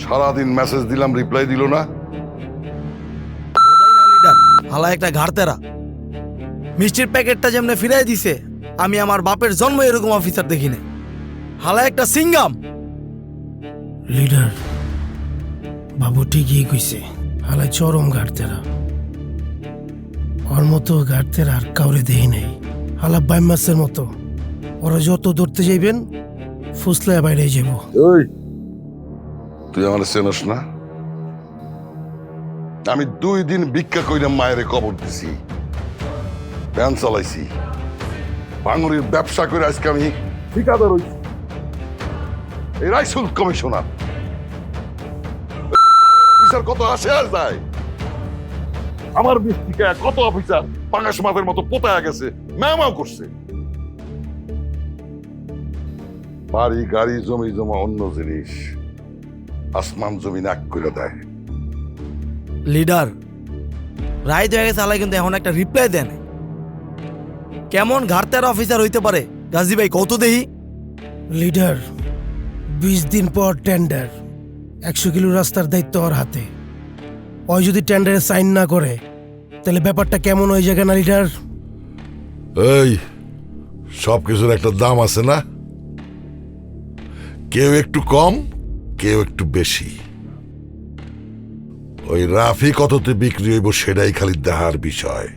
সারাদিন মেসেজ দিলাম, রিপ্লাই দিল না। বোধাই না লিডার, হালা একটা ঘাড়তেরা। মিষ্টির প্যাকেটটা যেমনে ফিরাই দিছে, আমি আমার বাপের জন্ম এরকম অফিসার দেখি না। হালা একটা সিঙ্গাম। লিডার, বাবু ঠিকই কইছে, হালাই চরম গাড়তেরা। ওর মতো গাড়তেরা আর কাউরে দেই নাই। হালা বাইম মাসের মতো, ওরা যত ধরতে যাইবেন ফুসলায় বাইরে যাব। ওই, তুই আমার চেনস না? আমি 2 দিন ভিক্ষা কইরা মায়ের কবর দিছি, ভ্যান চালাইছি, ভাঙড়ির ব্যবসা করে আজকে আমি ঠিকাদার হইছি। এই রাইসুল কমিশনার অফিসার কত আসে আর যায়। আমার ব্যক্তিকে কত অফিসার পাঙ্গাস মাছের মতো পোতায় গেছে, ম্যাও করছে। বাড়ি গাড়ি জমি জমা অন্য জিনিস, আসমান জমিন এক করে দেয়। লিডার, রায় হয়ে গেছে, হালাই কিন্তু এখন একটা রিপ্লাই দেন। কেমন ঘাড়তেরা অফিসার হইতে পারে গাজী ভাই, কত দেহি? লিডার, 20 দিন পর টেন্ডার, 100 কিলো রাস্তার দায়িত্ব ওর হাতে। ওই যদি টেন্ডারে সাইন না করে তাহলে ব্যাপারটা কেমন হয়ে যাবে না লিডার? এই সব কিছুর একটা দাম আছে না? কেউ একটু কম, কেউ একটু বেশি। ওই রাফি কততে বিক্রি হইব সেটাই খালি দেখার বিষয়।